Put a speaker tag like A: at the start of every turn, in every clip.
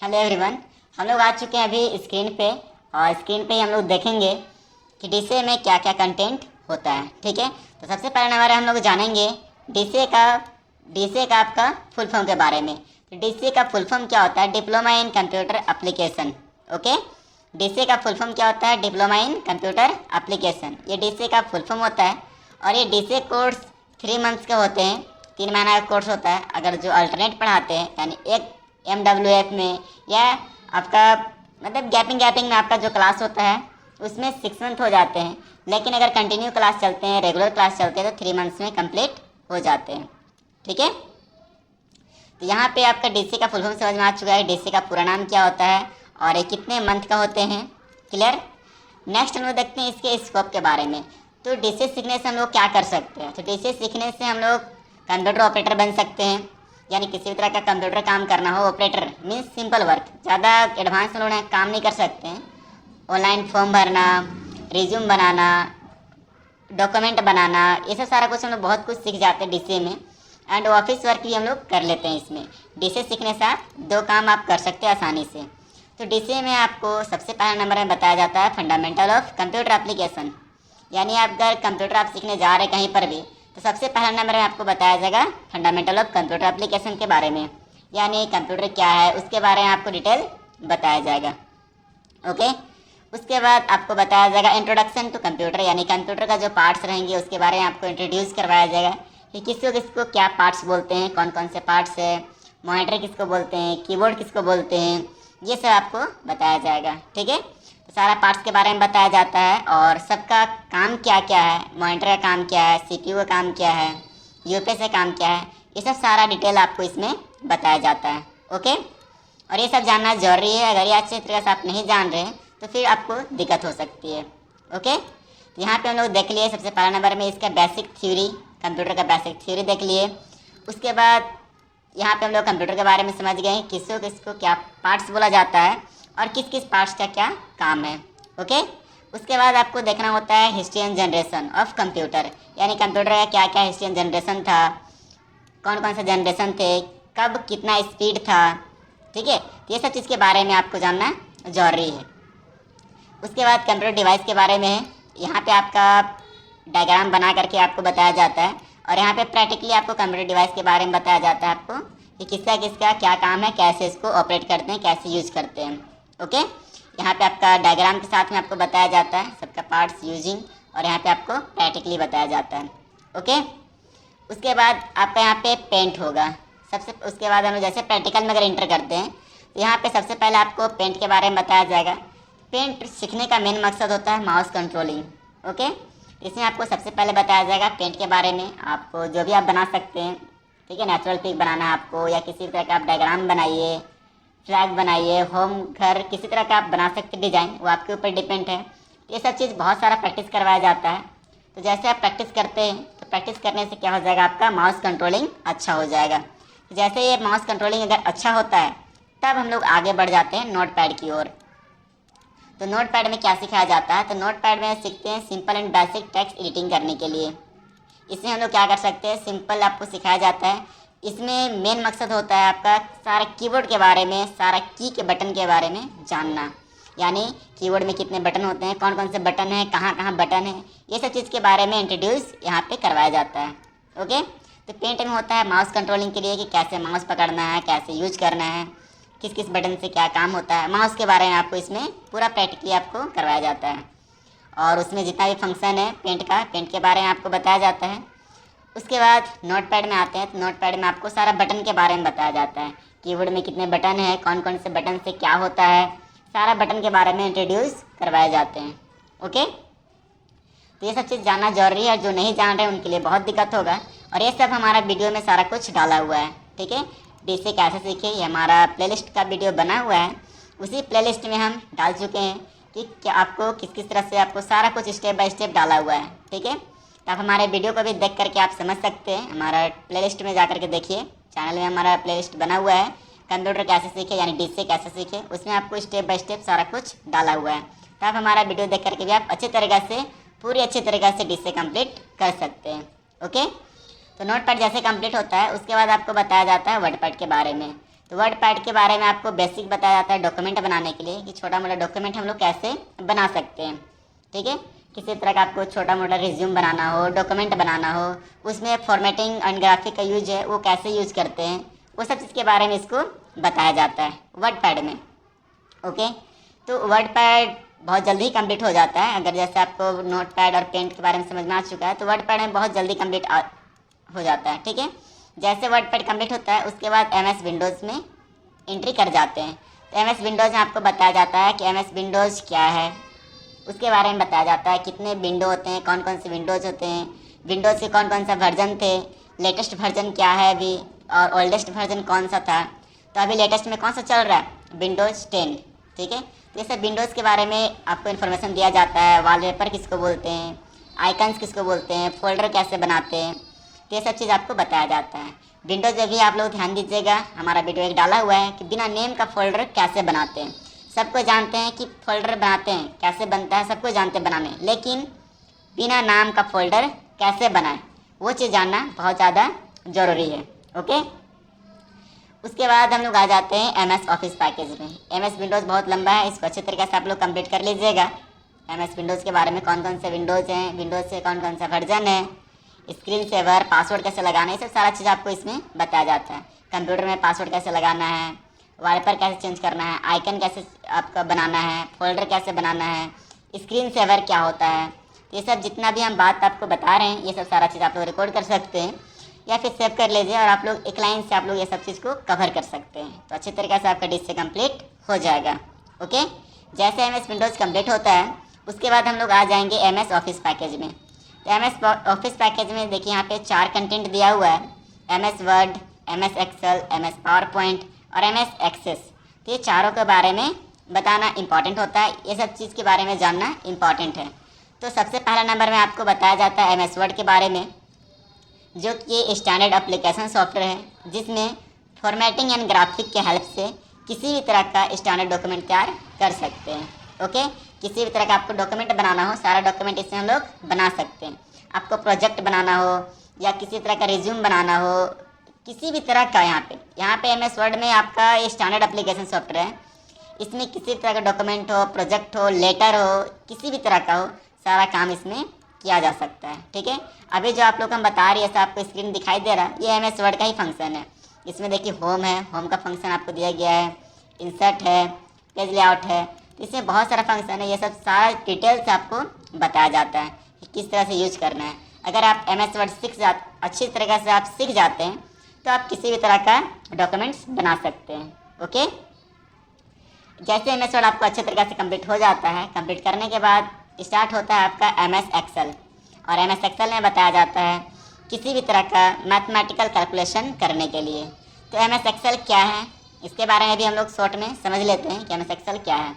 A: Hello everyone. हम लोग आ चुके हैं अभी स्क्रीन पे, और स्क्रीन पे ही हम लोग देखेंगे कि डीसीए में क्या क्या कंटेंट होता है। ठीक है, तो सबसे पहले नंबर हम लोग जानेंगे डीसीए का आपका फुल फॉर्म के बारे में। तो डीसीए का फुल फॉर्म क्या होता है? Diploma in computer application. Okay, DCA का फुल फॉर्म क्या होता है? Diploma in computer application. ये डीसीए का फुल फॉर्म होता है, और ये डीसीए कोर्स 3 मंथ्स के होते हैं। 3 महीना का कोर्स होता है। अगर जो अल्टरनेट पढ़ाते हैं, यानी एक MWF में या आपका मतलब गैपिंग में आपका जो क्लास होता है उसमें 6 मंथ हो जाते हैं। लेकिन अगर कंटिन्यू क्लास चलते हैं, रेगुलर क्लास चलते हैं, तो 3 मंथ्स में कंप्लीट हो जाते हैं। ठीक है, तो यहाँ पे आपका डीसी का फुल फॉर्म समझ में आ चुका है। डीसी का पूरा नाम क्या होता है और ये कितने मंथ का होते हैं। क्लियर। नेक्स्ट हम लोग देखते हैं इसके स्कोप के बारे में। तो डीसी सीखने से हम लोग क्या कर सकते हैं? तो डीसी सीखने से हम लोग कंप्यूटर ऑपरेटर बन सकते हैं, यानी किसी भी तरह का कंप्यूटर काम करना हो। ऑपरेटर मीन्स सिंपल वर्क, ज़्यादा एडवांस लोग काम नहीं कर सकते हैं। ऑनलाइन फॉर्म भरना, रिज्यूम बनाना, डॉक्यूमेंट बनाना, ये सब सारा कुछ हम लोग बहुत कुछ सीख जाते हैं डीसीए में। एंड ऑफिस वर्क भी हम लोग कर लेते हैं इसमें। डीसीए सीखने से आप 2 काम आप कर सकते हैं आसानी से। तो डीसीए में आपको सबसे पहला नंबर में बताया जाता है फंडामेंटल ऑफ कंप्यूटर एप्लीकेशन। यानी आप अगर कंप्यूटर आप सीखने जा रहे हैं कहीं पर भी, तो सबसे पहला नंबर में आपको बताया जाएगा फंडामेंटल ऑफ कंप्यूटर एप्लीकेशन के बारे में, यानी कंप्यूटर क्या है उसके बारे में आपको डिटेल बताया जाएगा। ओके, उसके बाद आपको बताया जाएगा इंट्रोडक्शन टू कंप्यूटर, यानी कंप्यूटर का जो पार्ट्स रहेंगे उसके बारे में आपको इंट्रोड्यूस करवाया जाएगा कि किसको किसको क्या पार्ट्स बोलते हैं, कौन कौन से पार्ट्स है, मॉनिटर किसको बोलते हैं, कीबोर्ड किसको बोलते हैं, ये सब आपको बताया जाएगा। ठीक है, तो सारा पार्ट्स के बारे में बताया जाता है और सबका काम क्या क्या है, मॉनिटर का काम क्या है, सीपीयू का काम क्या है, यूपीएस का काम क्या है, ये सब सारा डिटेल आपको इसमें बताया जाता है। ओके, और ये सब जानना जरूरी है। अगर ये अच्छे तरीके से आप नहीं जान रहे हैं तो फिर आपको दिक्कत हो सकती है। ओके, तो यहाँ पे हम लोग देख लिए सबसे पहला नंबर में इसका बेसिक थ्योरी, कंप्यूटर का बेसिक थ्योरी देख लिए। उसके बाद यहाँ पे हम लोग कंप्यूटर के बारे में समझ गए किसको किसको क्या पार्ट्स बोला जाता है और किस किस पार्ट्स का क्या काम है। ओके, उसके बाद आपको देखना होता है history and generation of computer, यानी कंप्यूटर का क्या क्या हिस्ट्री एंड जनरेशन था, कौन कौन से जनरेशन थे, कब कितना स्पीड था। ठीक है, ये सब चीज़ के बारे में आपको जानना जरूरी है। उसके बाद कंप्यूटर डिवाइस के बारे में है। यहाँ पे आपका डायग्राम बना करके आपको बताया जाता है, और यहाँ पे प्रैक्टिकली आपको कंप्यूटर डिवाइस के बारे में बताया जाता है आपको कि किसका किसका क्या काम है, कैसे इसको ऑपरेट करते हैं, कैसे यूज करते हैं। ओके, यहाँ पे आपका डायग्राम के साथ में आपको बताया जाता है सबका पार्ट्स यूजिंग, और यहाँ पे आपको प्रैक्टिकली बताया जाता है। ओके, उसके बाद आपका यहाँ पे पेंट होगा। उसके बाद हम लोग जैसे प्रैक्टिकल में अगर इंटर करते हैं तो यहाँ पे सबसे पहले आपको पेंट के बारे में बताया जाएगा। पेंट सीखने का मेन मकसद होता है माउस कंट्रोलिंग। ओके, इसमें आपको सबसे पहले बताया जाएगा पेंट के बारे में। आपको जो भी आप बना सकते हैं, ठीक है, नेचुरल पिक बनाना है आपको, या किसी तरह का आप डायग्राम बनाइए, फ्लैग बनाइए, होम घर, किसी तरह का आप बना सकते डिज़ाइन, वो आपके ऊपर डिपेंड है। ये सब चीज़ बहुत सारा प्रैक्टिस करवाया जाता है। तो जैसे आप प्रैक्टिस करते हैं तो प्रैक्टिस करने से क्या हो जाएगा, आपका माउस कंट्रोलिंग अच्छा हो जाएगा। जैसे ये माउस कंट्रोलिंग अगर अच्छा होता है तब हम लोग आगे बढ़ जाते हैं नोटपैड की ओर। तो नोटपैड में क्या सिखाया जाता है? तो नोटपैड में सीखते हैं simple and basic text editing करने के लिए। इसमें हम लोग क्या कर सकते हैं, सिंपल आपको सिखाया जाता है। इसमें मेन मकसद होता है आपका सारा कीबोर्ड के बारे में, सारा की के बटन के बारे में जानना, यानी कीबोर्ड में कितने बटन होते हैं, कौन कौन से बटन हैं, कहाँ कहाँ बटन है, ये सब चीज़ के बारे में इंट्रोड्यूस यहाँ पे करवाया जाता है। ओके, तो पेंट में होता है माउस कंट्रोलिंग के लिए कि कैसे माउस पकड़ना है, कैसे यूज करना है, किस किस बटन से क्या काम होता है, माउस के बारे में आपको इसमें पूरा प्रैक्टिकली आपको करवाया जाता है। और उसमें जितना भी फंक्शन है पेंट के बारे में आपको बताया जाता है। उसके बाद नोटपैड में आते हैं तो नोटपैड में आपको सारा बटन के बारे में बताया जाता है। कीबोर्ड में कितने बटन हैं, कौन कौन से बटन से क्या होता है, सारा बटन के बारे में इंट्रोड्यूस करवाए जाते हैं। ओके, तो ये सब चीज़ जानना जरूरी है। जो नहीं जान रहे उनके लिए बहुत दिक्कत होगा, और ये सब हमारा वीडियो में सारा कुछ डाला हुआ है। ठीक है, डीसी कैसे सीखे ये हमारा प्लेलिस्ट का वीडियो बना हुआ है। उसी प्लेलिस्ट में हम डाल चुके हैं कि क्या आपको किस किस तरह से आपको सारा कुछ स्टेप बाय स्टेप डाला हुआ है। ठीक है, तो आप हमारे वीडियो को भी देख करके आप समझ सकते हैं। हमारा प्लेलिस्ट में जा करके देखिए, चैनल में हमारा प्लेलिस्ट बना हुआ है कंप्यूटर कैसे सीखे, यानी डीसी कैसे सीखे, उसमें आपको स्टेप बाय स्टेप सारा कुछ डाला हुआ है। तो आप हमारा वीडियो देख करके भी आप अच्छी तरीक़ा से पूरी अच्छी तरीक़ा से डीसी कंप्लीट कर सकते हैं। ओके, तो नोटपैड जैसे कंप्लीट होता है उसके बाद आपको बताया जाता है वर्डपैड के बारे में। तो वर्ड पैड के बारे में आपको बेसिक बताया जाता है डॉक्यूमेंट बनाने के लिए कि छोटा मोटा डॉक्यूमेंट हम लोग कैसे बना सकते हैं। ठीक है, किसी तरह का आपको छोटा मोटा रिज्यूम बनाना हो, डॉक्यूमेंट बनाना हो, उसमें फॉर्मेटिंग एंड ग्राफिक का यूज है वो कैसे यूज करते हैं, वो सब चीज़ के बारे में इसको बताया जाता है वर्ड पैड में। ओके, तो वर्ड पैड बहुत जल्दी कंप्लीट हो जाता है। अगर जैसे आपको नोट पैड और पेंट के बारे में समझ में आ चुका है तो वर्ड पैड में बहुत जल्दी कंप्लीट हो जाता है। ठीक है, जैसे वर्ड पैड कंप्लीट होता है उसके बाद MS विंडोज़ में एंट्री कर जाते हैं। तो MS विंडोज़ में आपको बताया जाता है कि MS विंडोज़ क्या है, उसके बारे में बताया जाता है कितने विंडो होते हैं, कौन कौन से विंडोज़ होते हैं, विंडोज़ के कौन कौन सा वर्जन थे, लेटेस्ट वर्जन क्या है अभी और ओल्डेस्ट वर्जन कौन सा था। तो अभी लेटेस्ट में कौन सा चल रहा है, विंडोज़ 10। ठीक है, तो ये सब विंडोज़ के बारे में आपको इन्फॉर्मेशन दिया जाता है। वॉलपेपर किसको बोलते हैं, आइकन्स किसको बोलते हैं, फोल्डर कैसे बनाते हैं, तो ये सब चीज़ आपको बताया जाता है। विंडोज़ में भी आप लोग ध्यान दीजिएगा, हमारा वीडियो एक डाला हुआ है कि बिना नेम का फोल्डर कैसे बनाते हैं। सबको जानते हैं कि फोल्डर बनाते हैं, कैसे बनता है सबको जानते हैं बनाने, लेकिन बिना नाम का फोल्डर कैसे बनाएं वो चीज़ जानना बहुत ज़्यादा ज़रूरी है। ओके, उसके बाद हम लोग आ जाते हैं MS ऑफिस पैकेज में। MS विंडोज़ बहुत लंबा है, इसको अच्छे तरीके से आप लोग कंप्लीट कर लीजिएगा। MS विंडोज़ के बारे में कौन कौन से विंडोज़ हैं, विंडोज़ से कौन कौन सा वर्जन है, स्क्रीन सेवर, पासवर्ड कैसे लगाना है, ये सब सारा चीज़ आपको इसमें बताया जाता है। कंप्यूटर में पासवर्ड कैसे लगाना है, वॉलपेपर कैसे चेंज करना है, आइकन कैसे आपका बनाना है, फोल्डर कैसे बनाना है, स्क्रीन सेवर क्या होता है, ये सब जितना भी हम बात आपको बता रहे हैं ये सब सारा चीज़ आप लोग रिकॉर्ड कर सकते हैं या फिर सेव कर लीजिए और आप लोग एक लाइन से आप लोग ये सब चीज़ को कवर कर सकते हैं। तो अच्छे तरीके से आपका डिश से कंप्लीट हो जाएगा। ओके, जैसे MS विंडोज़ कंप्लीट होता है उसके बाद हम लोग आ जाएंगे MS ऑफिस पैकेज में। तो MS ऑफिस पैकेज में देखिए यहाँ पे 4 कंटेंट दिया हुआ है, MS word, MS excel, MS power point और MS एक्सेस। तो ये चारों के बारे में बताना इम्पॉर्टेंट होता है, ये सब चीज़ के बारे में जानना इम्पॉर्टेंट है। तो सबसे पहला नंबर में आपको बताया जाता है MS वर्ड के बारे में, जो कि ये स्टैंडर्ड एप्लीकेशन सॉफ्टवेयर है जिसमें फॉर्मेटिंग एंड ग्राफिक के हेल्प से किसी भी तरह का स्टैंडर्ड डॉक्यूमेंट तैयार कर सकते हैं। ओके, किसी भी तरह का आपको डॉक्यूमेंट बनाना हो सारा डॉक्यूमेंट इससे हम लोग बना सकते हैं। आपको प्रोजेक्ट बनाना हो या किसी तरह का रिज्यूम बनाना हो, किसी भी तरह का यहाँ पे MS वर्ड में आपका ये स्टैंडर्ड एप्लीकेशन सॉफ्टवेयर है, इसमें किसी तरह का डॉक्यूमेंट हो, प्रोजेक्ट हो, लेटर हो, किसी भी तरह का हो, सारा काम इसमें किया जा सकता है। ठीक है, अभी जो आप लोग हम बता रही है ऐसा आपको स्क्रीन दिखाई दे रहा है, ये MS वर्ड का ही फंक्शन है। इसमें देखिए होम है, होम का फंक्शन आपको दिया गया है, इंसर्ट है, पेज लेआउट है, तो इसमें बहुत सारा फंक्शन है। ये सब सारा डिटेल से आपको बताया जाता है कि किस तरह से यूज करना है। अगर आप MS वर्ड अच्छी तरीके से आप सीख जाते हैं तो आप किसी भी तरह का डॉक्यूमेंट्स बना सकते हैं। ओके, जैसे MS वर्ड आपको अच्छे तरीके से कंप्लीट हो जाता है, कंप्लीट करने के बाद स्टार्ट होता है आपका MS एक्सेल। और MS एक्सेल में बताया जाता है किसी भी तरह का मैथमेटिकल कैलकुलेशन करने के लिए। तो MS एक्सेल क्या है इसके बारे में भी हम लोग शॉर्ट में समझ लेते हैं कि MS एक्सेल क्या है।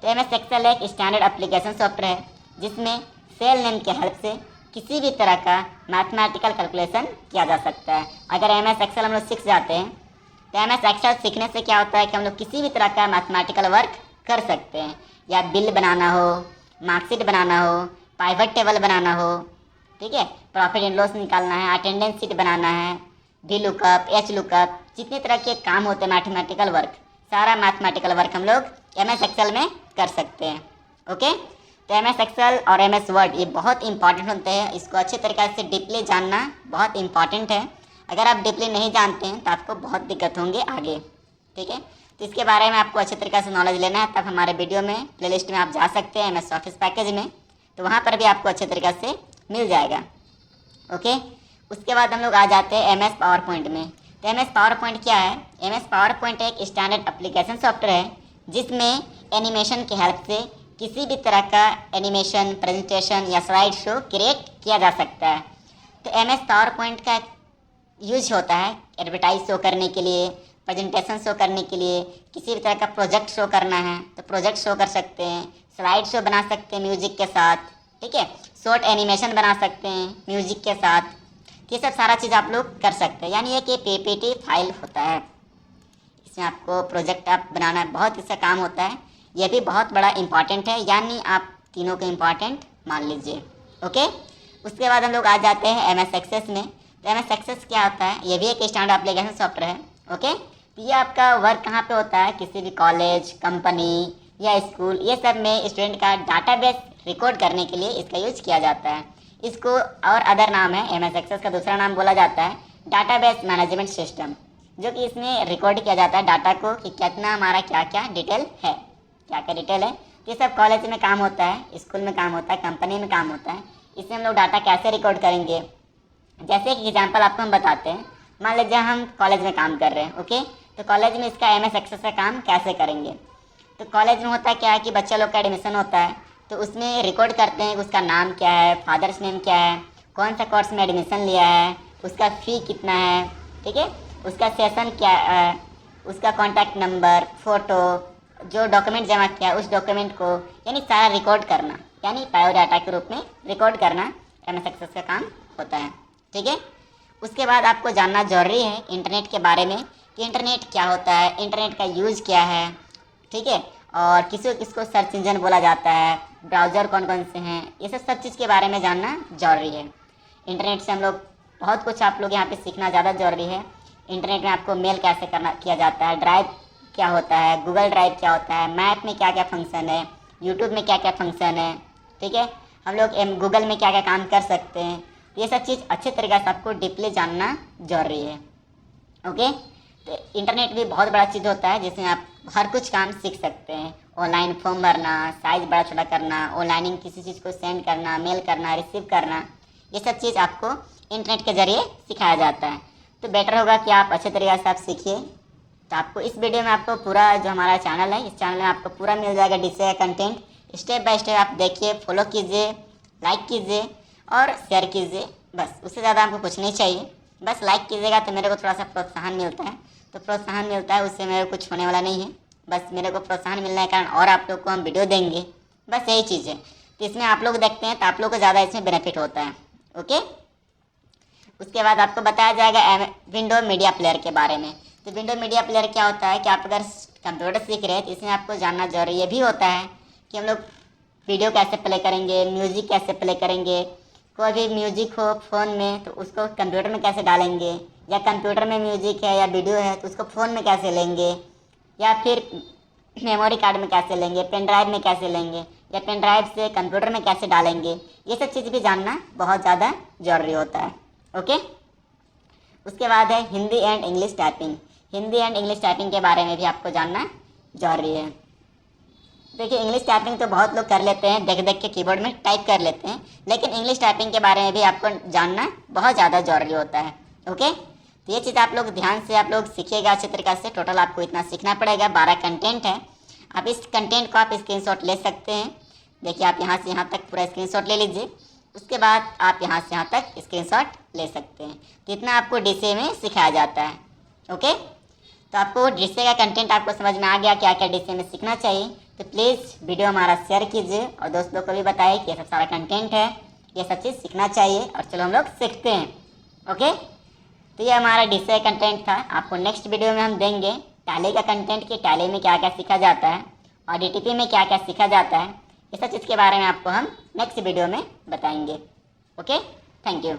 A: तो MS एक्सेल एक स्टैंडर्ड एप्लीकेशन सॉफ्टवेयर है जिसमें सेल नेम के हेल्प से किसी भी तरह का मैथमेटिकल कैलकुलेशन किया जा सकता है। अगर MS एक्सेल हम लोग सीख जाते हैं तो MS एक्सेल सीखने से क्या होता है कि हम लोग किसी भी तरह का मैथमेटिकल वर्क कर सकते हैं, या बिल बनाना हो, मार्कशीट बनाना हो, पाइवट टेबल बनाना हो, ठीक है, प्रॉफिट एंड लॉस निकालना है, अटेंडेंस शीट बनाना है, वी लुकअप, एच लुकअप, जितने तरह के काम होते हैं मैथमेटिकल वर्क, सारा मैथमेटिकल वर्क हम लोग MS एक्सेल में कर सकते हैं। ओके, तो MS एक्सेल और MS वर्ड ये बहुत इंपॉर्टेंट होते हैं, इसको अच्छे तरीके से डीपली जानना बहुत इंपॉर्टेंट है। अगर आप डीपली नहीं जानते हैं तो आपको बहुत दिक्कत होंगे आगे। ठीक है, तो इसके बारे में आपको अच्छे तरीके से नॉलेज लेना है, तब हमारे वीडियो में प्लेलिस्ट में आप जा सकते हैं MS ऑफिस पैकेज में, तो वहाँ पर भी आपको अच्छे तरीके से मिल जाएगा। ओके, उसके बाद हम लोग आ जाते हैं MS पावर पॉइंट में। तो MS पावर पॉइंट क्या है? MS पावर पॉइंट एक स्टैंडर्ड एप्लीकेशन सॉफ्टवेयर है जिसमें एनिमेशन की हेल्प से किसी भी तरह का एनिमेशन, प्रेजेंटेशन या स्लाइड शो क्रिएट किया जा सकता है। तो MS पावर पॉइंट का यूज होता है एडवर्टाइज शो करने के लिए, प्रेजेंटेशन शो करने के लिए, किसी भी तरह का प्रोजेक्ट शो करना है तो प्रोजेक्ट शो कर सकते हैं, स्लाइड शो बना सकते हैं म्यूजिक के साथ, ठीक है, शॉर्ट एनिमेशन बना सकते हैं म्यूजिक के साथ। ये सब सारा चीज़ आप लोग कर सकते हैं, यानी एक PPT फाइल होता है, इसमें आपको प्रोजेक्ट आप बनाना बहुत इसका काम होता है। यह भी बहुत बड़ा इंपॉर्टेंट है, यानी आप तीनों को इम्पॉर्टेंट मान लीजिए। ओके, उसके बाद हम लोग आ जाते हैं MS एक्सेस में। तो MS एक्सेस क्या होता है? ये भी एक स्टैंडर्ड एप्लीकेशन सॉफ्टवेयर है। ओके, तो ये आपका वर्क कहाँ पे होता है, किसी भी कॉलेज, कंपनी या स्कूल, ये सब में स्टूडेंट का डाटाबेस रिकॉर्ड करने के लिए इसका यूज किया जाता है। इसको और अदर नाम है, एम एस एक्सेस का दूसरा नाम बोला जाता है डाटाबेस मैनेजमेंट सिस्टम, जो कि इसमें रिकॉर्ड किया जाता है डाटा को कि कितना हमारा क्या क्या डिटेल है, क्या क्या डिटेल है। ये सब कॉलेज में काम होता है, स्कूल में काम होता है, कंपनी में काम होता है। इसमें हम लोग डाटा कैसे रिकॉर्ड करेंगे, जैसे कि एग्जांपल आपको हम बताते हैं। मान लीजिए हम कॉलेज में काम कर रहे हैं, ओके, तो कॉलेज में इसका एम एस एक्सेस का काम कैसे करेंगे। तो कॉलेज में होता क्या है कि बच्चा लोग का एडमिशन होता है, तो उसमें रिकॉर्ड करते हैं कि उसका नाम क्या है, फादर्स नेम क्या है, कौन सा कोर्स में एडमिशन लिया है, उसका फ़ी कितना है, ठीक है, उसका सेशन क्या है, उसका कॉन्टैक्ट नंबर, फ़ोटो, जो डॉक्यूमेंट जमा किया उस डॉक्यूमेंट को, यानी सारा रिकॉर्ड करना, यानी बायोडाटा के रूप में रिकॉर्ड करना एम एस एक्सेस का काम होता है, ठीक है। उसके बाद आपको जानना ज़रूरी है इंटरनेट के बारे में कि इंटरनेट क्या होता है, इंटरनेट का यूज़ क्या है, ठीक है, और किसको सर्च इंजन बोला जाता है, ब्राउज़र कौन कौन से हैं, ये सब चीज़ के बारे में जानना ज़रूरी है। इंटरनेट से हम लोग बहुत कुछ आप लोग यहाँ पे सीखना ज़्यादा ज़रूरी है। इंटरनेट में आपको मेल कैसे किया जाता है, ड्राइव क्या होता है, गूगल ड्राइव क्या होता है, मैप में क्या क्या फंक्शन है, यूट्यूब में क्या क्या फंक्शन है, ठीक है, हम लोग गूगल में क्या क्या काम कर सकते हैं। ये सब चीज़ अच्छे तरीके से आपको डीपली जानना जरूरी है, ओके। तो इंटरनेट भी बहुत बड़ा चीज़ होता है जिसमें आप हर कुछ काम सीख सकते हैं। ऑनलाइन फॉर्म भरना, साइज़ बड़ा छोटा करना, ऑनलाइन किसी चीज़ को सेंड करना, मेल करना, रिसीव करना, ये सब चीज़ आपको इंटरनेट के ज़रिए सिखाया जाता है। तो बेटर होगा कि आप अच्छे तरीके से आप सीखिए। तो आपको इस वीडियो में आपको पूरा जो हमारा चैनल है, इस चैनल में आपको पूरा मिल जाएगा डीसीए का कंटेंट। स्टेप बाय स्टेप आप देखिए, फॉलो कीजिए, लाइक कीजिए और शेयर कीजिए, बस उससे ज़्यादा आपको कुछ नहीं चाहिए। बस लाइक कीजिएगा तो मेरे को थोड़ा सा प्रोत्साहन मिलता है, तो प्रोत्साहन मिलता है, उससे मेरे को कुछ होने वाला नहीं है। बस मेरे को प्रोत्साहन मिलने के कारण और आप लोग को हम वीडियो देंगे, बस यही चीज़ है। तो इसमें आप लोग देखते हैं तो आप लोग को ज़्यादा इसमें बेनिफिट होता है, ओके। उसके बाद आपको बताया जाएगा विंडो मीडिया प्लेयर के बारे में। तो विंडो मीडिया प्लेयर क्या होता है कि आप अगर कंप्यूटर सीख रहे हैं तो इसमें आपको जानना जरूरी ये भी होता है कि हम लोग वीडियो कैसे प्ले करेंगे, म्यूज़िक कैसे प्ले करेंगे, कोई भी म्यूजिक हो फ़ोन में तो उसको कंप्यूटर में कैसे डालेंगे, या कंप्यूटर में म्यूजिक है या वीडियो है तो उसको फ़ोन में कैसे लेंगे, या फिर मेमोरी कार्ड में कैसे लेंगे, पेन ड्राइव में कैसे लेंगे, या पेन ड्राइव से कंप्यूटर में कैसे डालेंगे, ये सब चीज़ भी जानना बहुत ज़्यादा ज़रूरी होता है, ओके। उसके बाद है Hindi and English typing. Hindi and English typing के बारे में भी आपको जानना जरूरी है। देखिए, इंग्लिश टाइपिंग तो बहुत लोग कर लेते हैं, देख देख के कीबोर्ड में टाइप कर लेते हैं, लेकिन इंग्लिश टाइपिंग के बारे में भी आपको जानना बहुत ज़्यादा जरूरी होता है, ओके। तो ये चीज़ आप लोग ध्यान से आप लोग सीखिएगा अच्छे तरीके से। टोटल आपको इतना सीखना पड़ेगा, 12 कंटेंट है। आप इस कंटेंट को आप स्क्रीनशॉट ले सकते हैं। देखिए, आप यहाँ से यहाँ तक पूरा स्क्रीनशॉट ले लीजिए, उसके बाद आप यहाँ से यहाँ तक स्क्रीनशॉट ले सकते हैं। तो इतना आपको डीसीए में सिखाया जाता है, ओके। तो आपको डीसीए का कंटेंट आपको समझ में आ गया, क्या क्या डीसीए में सीखना चाहिए। तो प्लीज़ वीडियो हमारा शेयर कीजिए और दोस्तों को भी बताइए कि ये सब सारा कंटेंट है, ये सब चीज़ सीखना चाहिए और चलो हम लोग सीखते हैं, ओके। तो ये हमारा डीसीए कंटेंट था। आपको नेक्स्ट वीडियो में हम देंगे टैली का कंटेंट कि टैली में क्या क्या सीखा जाता है और डीटीपी में क्या क्या सीखा जाता है। ये सब चीज़ के बारे में आपको हम नेक्स्ट वीडियो में बताएंगे, ओके। Thank you.